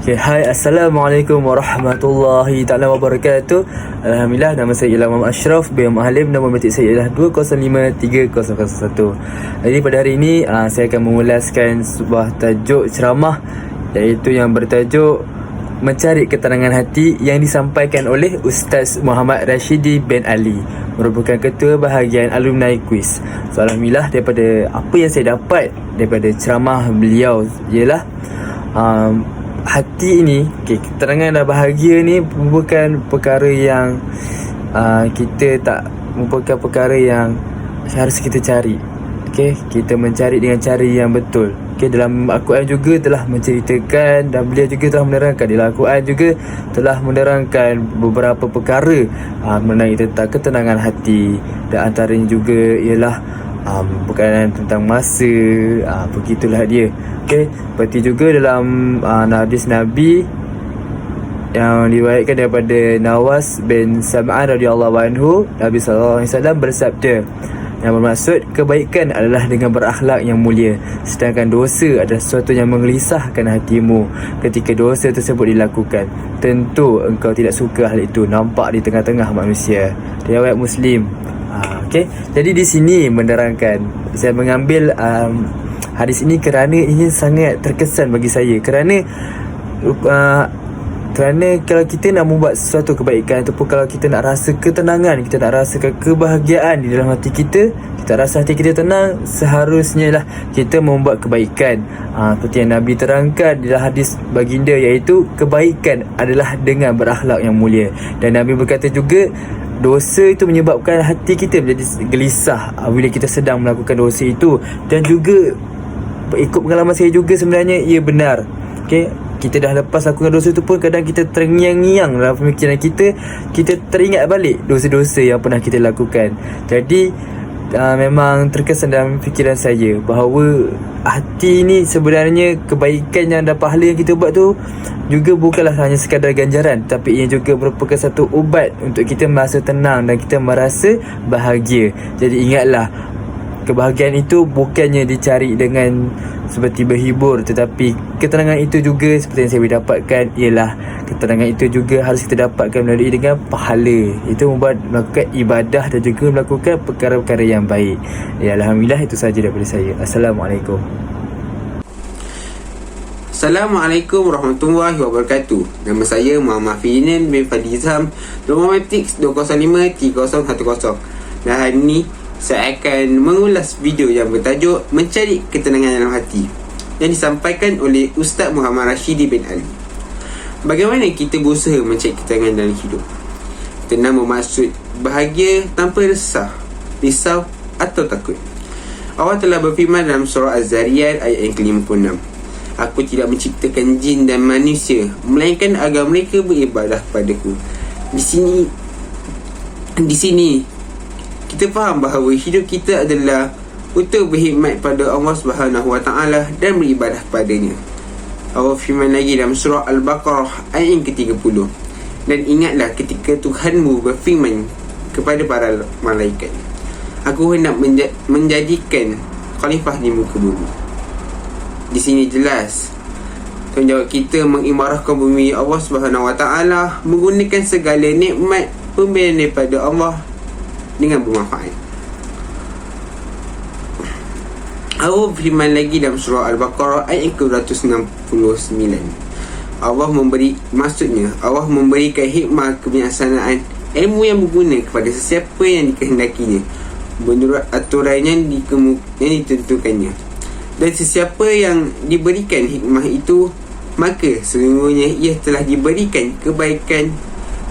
Okay, hai, Assalamualaikum warahmatullahi ta'ala wabarakatuh. Alhamdulillah, nama saya ialah Muhammad Ashraf bin Halim. Nombor batik saya ialah 2053001. Jadi pada hari ini saya akan mengulaskan sebuah tajuk ceramah, iaitu yang bertajuk Mencari Ketenangan Hati, yang disampaikan oleh Ustaz Muhammad Rashidi bin Ali, merupakan ketua bahagian alumni quiz. So, alhamdulillah, daripada apa yang saya dapat daripada ceramah beliau ialah hati ini, ketenangan dan bahagia ni bukan perkara yang kita tak, merupakan perkara yang harus kita cari. Kita mencari dengan cara yang betul. Dalam Al-Quran juga telah menceritakan, dan beliau juga telah menerangkan, dalam Al-Quran juga telah menerangkan beberapa perkara mengenai tentang ketenangan hati. Dan antaranya juga ialah berkaitan tentang masa. Begitulah dia. Seperti juga dalam hadis Nabi yang diriwayatkan daripada Nawas bin Sam'an radhiyallahu anhu, Nabi SAW bersabda, yang bermaksud kebaikan adalah dengan berakhlak yang mulia, sedangkan dosa adalah sesuatu yang menggelisahkan hatimu ketika dosa tersebut dilakukan. Tentu engkau tidak suka hal itu nampak di tengah-tengah manusia. Riwayat Muslim. Jadi di sini menerangkan, saya mengambil hadis ini kerana ini sangat terkesan bagi saya. Kerana kalau kita nak membuat sesuatu kebaikan, ataupun kalau kita nak rasa ketenangan, kita nak rasakan kebahagiaan di dalam hati kita, kita rasa hati kita tenang, seharusnya lah kita membuat kebaikan. Seperti yang Nabi terangkan di dalam hadis baginda, iaitu kebaikan adalah dengan berakhlak yang mulia. Dan Nabi berkata juga, dosa itu menyebabkan hati kita menjadi gelisah bila kita sedang melakukan dosa itu. Dan juga ikut pengalaman saya juga, sebenarnya ia benar. Kita dah lepas lakukan dosa itu pun kadang kita terngiang-ngiang dalam pemikiran kita. Kita teringat balik dosa-dosa yang pernah kita lakukan. Jadi memang terkesan dalam fikiran saya bahawa hati ni sebenarnya kebaikan yang dan pahala yang kita buat tu juga bukanlah hanya sekadar ganjaran, tapi ia juga merupakan satu ubat untuk kita merasa tenang dan kita merasa bahagia. Jadi ingatlah, kebahagiaan itu bukannya dicari dengan seperti berhibur, tetapi ketenangan itu juga seperti yang saya dapatkan ialah ketenangan itu juga harus kita dapatkan melalui dengan pahala. Itu membuat melakukan ibadah dan juga melakukan perkara-perkara yang baik. Alhamdulillah, itu sahaja daripada saya. Assalamualaikum. Assalamualaikum warahmatullahi wabarakatuh. Nama saya Muhammad Finin bin Fadizam, nombor matrik 2053010. Dan hari ini saya akan mengulas video yang bertajuk Mencari Ketenangan Dalam Hati, yang disampaikan oleh Ustaz Muhammad Rashidi bin Ali. Bagaimana kita berusaha mencari ketenangan dalam hidup? Tenang bermaksud bahagia tanpa risau atau takut. Allah telah berfirman dalam surah Az-Zariyat ayat yang ke-56, Aku tidak menciptakan jin dan manusia melainkan agar mereka beribadah padaku. Di sini kita faham bahawa hidup kita adalah untuk berkhidmat pada Allah Subhanahu Wa Taala dan beribadah padanya. Allah firman lagi dalam surah Al-Baqarah ayat yang ke-30, Dan ingatlah ketika Tuhanmu berfirman kepada para malaikat, Aku hendak menjadikan khalifah di muka bumi. Di sini jelas tanggungjawab kita mengimarahkan bumi Allah Subhanahu Wa Taala, menggunakan segala nikmat pemberian daripada Allah dengan bermanfaat. Allah firman lagi dalam surah Al-Baqarah ayat ke-269, Allah memberikan hikmah kebijaksanaan ilmu yang berguna kepada sesiapa yang dikehendakinya menurut aturan yang ditentukannya. Dan sesiapa yang diberikan hikmah itu, maka sesungguhnya ia telah diberikan kebaikan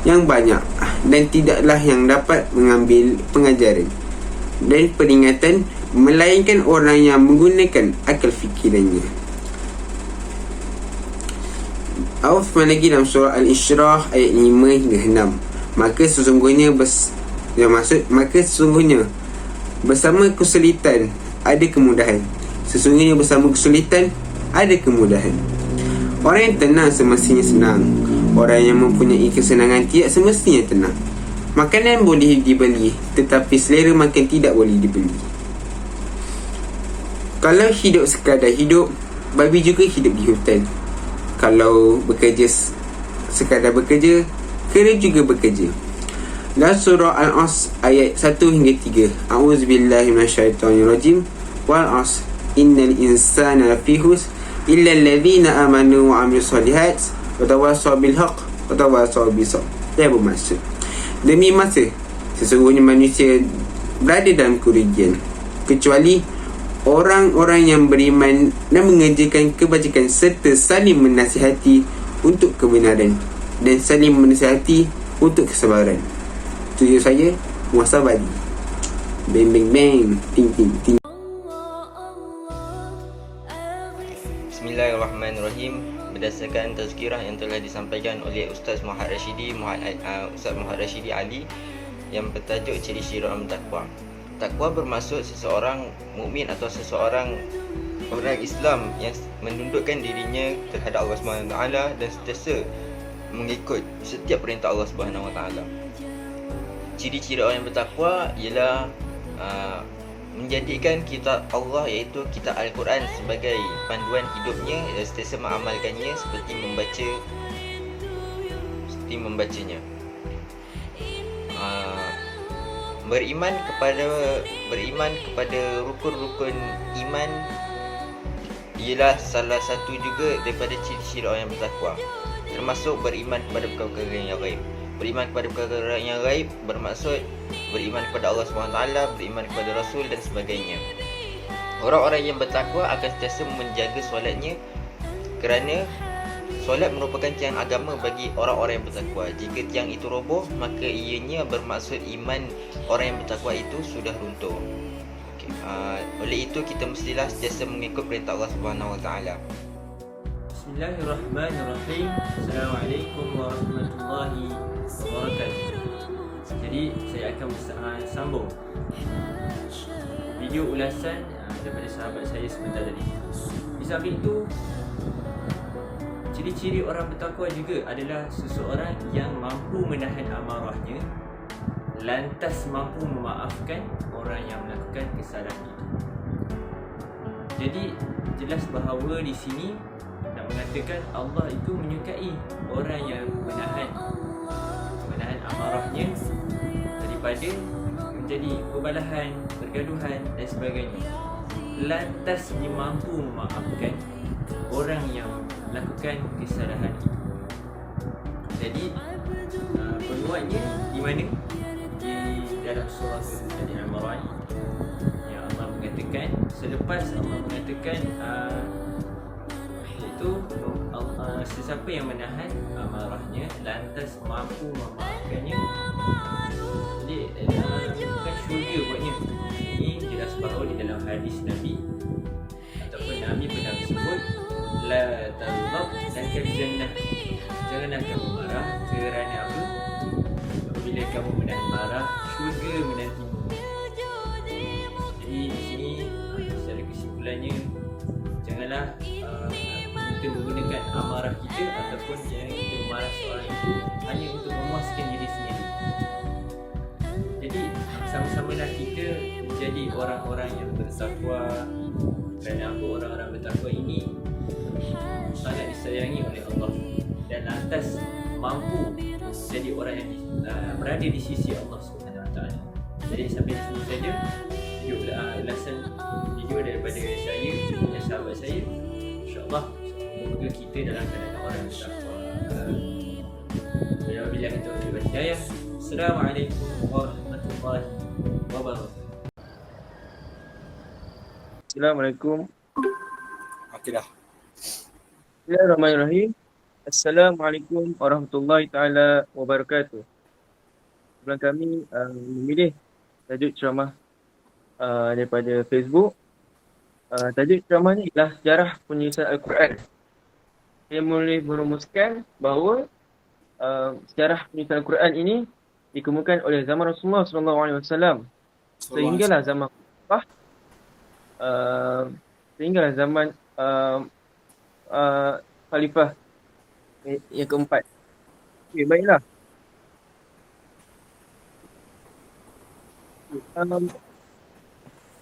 yang banyak, dan tidaklah yang dapat mengambil pengajaran dan peringatan melainkan orang yang menggunakan akal fikirannya. Allah firman lagi dalam surah Al-Ishrah ayat 5 hingga 6, Maka sesungguhnya bersama kesulitan ada kemudahan. Sesungguhnya bersama kesulitan ada kemudahan. Orang yang tenang semestinya senang. Orang yang mempunyai kesenangan tidak semestinya tenang. Makanan boleh dibeli, tetapi selera makan tidak boleh dibeli. Kalau hidup sekadar hidup, babi juga hidup di hutan. kalau bekerja sekadar bekerja, kena juga bekerja. Dalam surah Al-As ayat 1 hingga 3. A'udzubillahi minasyaitonirrajim. Wal 'asr innal insana lafi khusr illa alladhina amanu wa 'amilus solihat wa tawassaw bil haqq wa tawassaw bis sabr. Dia bermaksud, demi masa, sesungguhnya manusia berada dalam kerugian kecuali orang-orang yang beriman dan mengerjakan kebajikan serta saling menasihati untuk kebenaran dan saling menasihati untuk kesabaran. Tujuh saya muhasabah. Bang bang bang, ting ting ting. Bismillahirrahmanirrahim. Berdasarkan tazkirah yang telah disampaikan oleh Ustaz Muhammad Rashidi Ali yang bertajuk ciri-ciri orang bertakwa. Takwa bermaksud seseorang mukmin atau seseorang orang Islam yang menundukkan dirinya terhadap Allah Subhanahu Wa Taala dan sentiasa mengikut setiap perintah Allah Subhanahu Wa Taala. Ciri-ciri orang yang bertakwa ialah menjadikan kitab Allah iaitu kitab Al-Quran sebagai panduan hidupnya dan sentiasa mengamalkannya seperti membacanya. Beriman kepada rukun-rukun iman ialah salah satu juga daripada ciri-ciri orang yang bertakwa, termasuk beriman kepada perkara-perkara yang gaib. Beriman kepada perkara yang gaib bermaksud beriman kepada Allah SWT, beriman kepada Rasul dan sebagainya. Orang-orang yang bertakwa akan sentiasa menjaga solatnya kerana solat merupakan tiang agama bagi orang-orang yang bertakwa. Jika tiang itu roboh, maka ianya bermaksud iman orang yang bertakwa itu sudah runtuh. Oleh itu kita mestilah sentiasa mengikut perintah Allah Subhanahu Wa Taala. Bismillahirrahmanirrahim. Assalamualaikum warahmatullahi wabarakatuh. Jadi saya akan sambung video ulasan daripada sahabat saya sebentar tadi. Di samping itu, ciri-ciri orang bertakwa juga adalah seseorang yang mampu menahan amarahnya, lantas mampu memaafkan orang yang melakukan kesalahan itu. Jadi jelas bahawa di sini nak mengatakan Allah itu menyukai orang yang menahan amarahnya daripada menjadi perbalahan, pergaduhan dan sebagainya. Lantas dia mampu memaafkan orang yang lakukan kesalahan itu. Jadi peluangnya di mana? Di dalam surah Al-Imran yang Allah mengatakan, selepas Allah mengatakan iaitu sesiapa yang menahan amarahnya lantas mampu memaafkannya, jadi bukan syurga buatnya. Ini jelas bahawa di dalam hadis Nabi ataupun Nabi pernah bersebut, la taghdab lakal jannah, janganlah kamu marah kerana apa? Apabila kamu menahan marah, syurga menantimu. Jadi di sini secara kesimpulannya, janganlah kita menggunakan amarah kita ataupun jangan kita marah seorang itu hanya untuk memuaskan diri sendiri. Jadi sama-samalah kita menjadi orang-orang yang bertakwa, kerana apa? Orang-orang bertakwa ini sangat disayangi oleh Allah dan lantas mampu jadi orang yang berada di sisi Allah SWT. Jadi sampai di sini saja video ulasan video daripada saya dan sahabat saya. InsyaAllah semoga kita dalam keadaan orang bertakwa. Wabillahi taufiq wal hidayah. Assalamualaikum warahmatullahi wabarakatuh. Assalamualaikum. Okey dah. Bismillahirrahmanirrahim. Assalamualaikum warahmatullahi taala wabarakatuh. Sebelum kami memilih tajuk ceramah daripada Facebook, tajuk ceramah ni ialah sejarah penulisan Al-Quran. Saya boleh merumuskan bahawa sejarah penulisan Al-Quran ini dikemukakan oleh zaman Rasulullah SAW sehinggalah zaman sehinggalah zaman Khalifah yang keempat. Okay, baiklah.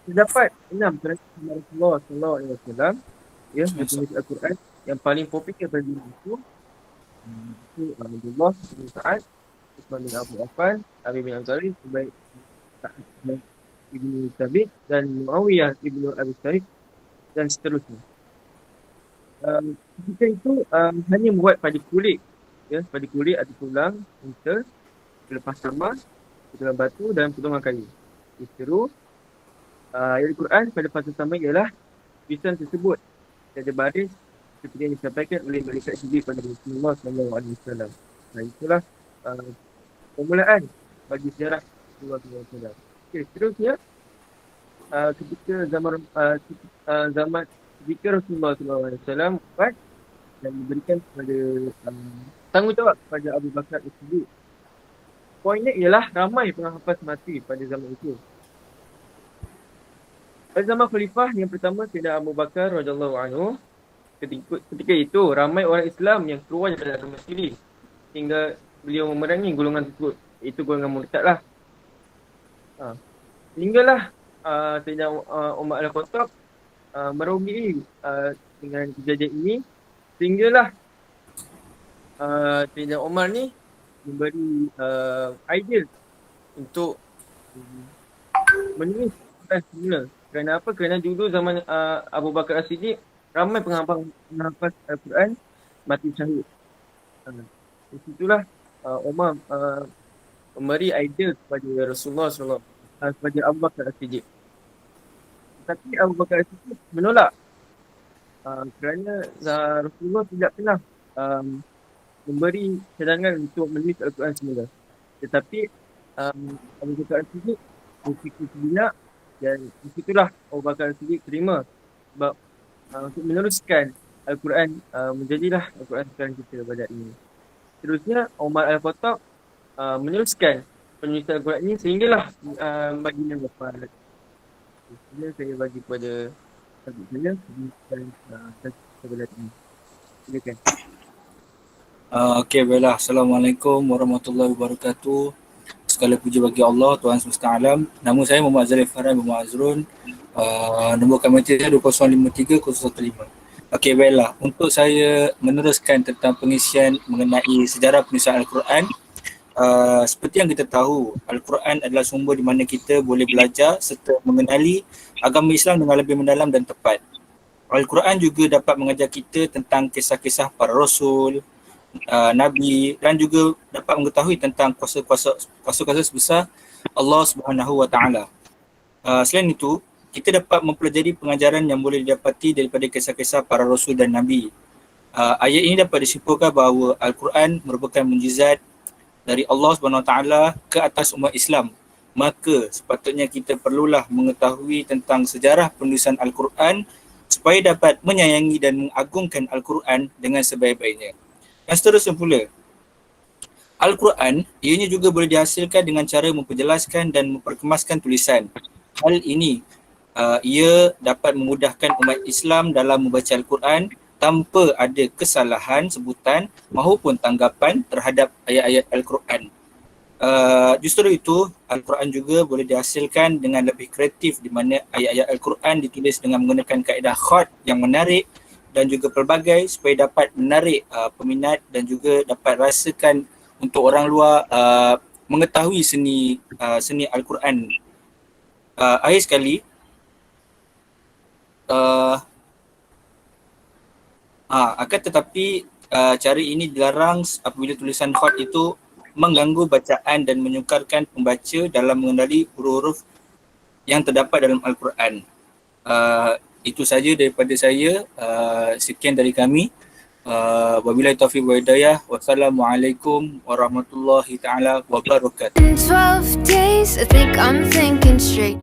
Terdapat 6 tradisi Rasulullah SAW ya, menulis Al-Quran yang paling popular pada dunia itu Abdullah bin Sa'ad, Uthman bin Abu Affan, Ali bin Abi Thalib, Ubaid bin Ibn Thabit dan Muawiyah Ibn Abi Sa'id dan seterusnya. Ketika itu hanya membuat pada kulit, ya, pada kulit atau tulang unta, lepas sama, dalam batu dan potongan kayu. Seterus ayat Al-Quran pada fasa sama ialah tulisan tersebut ada baris seperti yang disampaikan oleh malaikat Jibril pada Rasulullah SAW. Nah, itulah permulaan bagi sejarah Rasulullah SAW. Okey, seterusnya ketika zaman ketika Rasulullah SAW wafat dan diberikan kepada tanggungjawab kepada Abu Bakar As-Siddiq. Poinnya ialah ramai penghafaz mati pada zaman itu. Pada zaman khalifah yang pertama Sayyidina Abu Bakar radhiyallahu anhu, ketika itu ramai orang Islam yang keluar dari agama sendiri hingga beliau memerangi golongan tersebut, iaitu golongan murtad lah. Sehinggalah Sayyidina Umar Al-Khattab merogi dengan kejadian ini, sehinggalah Sayyidina Umar ni memberi idea untuk menulis Quran semula. Kerana apa? Kerana dulu zaman Abu Bakar As-Siddiq ramai penghafaz Al-Quran mati syahid. Di situlah Umar memberi idea kepada Rasulullah SAW, kepada Abu Bakar As-Siddiq. Tapi Abu Bakar As-Siddiq menolak kerana Rasulullah tidak pernah memberi cadangan untuk menulis Al-Quran semula. Tetapi Abu Bakar As-Siddiq berfikir sejenak dan di situlah Abu Bakar As-Siddiq terima sebab untuk meneruskan Al-Quran menjadilah Al-Quran sekarang kita pada ini. Seterusnya Umar Al-Khattab meneruskan penulisan Al-Quran ini sehinggalah baginda wafat. Ini saya bagi kepada saya dan sebelah ini. Silakan. Okey, baiklah. Assalamualaikum warahmatullahi wabarakatuh. Segala puji bagi Allah, Tuhan semesta alam. Nama saya Muhammad Zalif Farhan bin Muazzrun. Nombor kami 2053-015. Okey, baiklah. Untuk saya meneruskan tentang pengisian mengenai sejarah penulisan Al-Quran. Seperti yang kita tahu, Al-Quran adalah sumber di mana kita boleh belajar serta mengenali agama Islam dengan lebih mendalam dan tepat. Al-Quran juga dapat mengajar kita tentang kisah-kisah para rasul, Nabi, dan juga dapat mengetahui tentang kuasa-kuasa sebesar Allah Subhanahu Wa Taala. Selain itu, kita dapat mempelajari pengajaran yang boleh didapati daripada kisah-kisah para rasul dan Nabi. Ayat ini dapat disimpulkan bahawa Al-Quran merupakan mukjizat dari Allah Subhanahu Wa Taala ke atas umat Islam. Maka sepatutnya kita perlulah mengetahui tentang sejarah penulisan Al-Quran supaya dapat menyayangi dan mengagungkan Al-Quran dengan sebaik-baiknya. Yang seterusnya pula, Al-Quran ianya juga boleh dihasilkan dengan cara memperjelaskan dan memperkemaskan tulisan. Hal ini ia dapat memudahkan umat Islam dalam membaca Al-Quran tanpa ada kesalahan sebutan maupun tanggapan terhadap ayat-ayat Al-Quran. Justru itu, Al-Quran juga boleh dihasilkan dengan lebih kreatif di mana ayat-ayat Al-Quran ditulis dengan menggunakan kaedah khat yang menarik dan juga pelbagai supaya dapat menarik peminat dan juga dapat rasakan untuk orang luar mengetahui seni Al-Quran. Akhir sekali, akan tetapi cara ini dilarang apabila tulisan khat itu mengganggu bacaan dan menyukarkan pembaca dalam mengenali huruf-huruf yang terdapat dalam Al-Quran. Itu saja daripada saya. Sekian dari kami. Wabillahi taufiq wa hidayah. Wassalamualaikum warahmatullahi taala wabarakatuh. In 12 days, I think I'm thinking straight.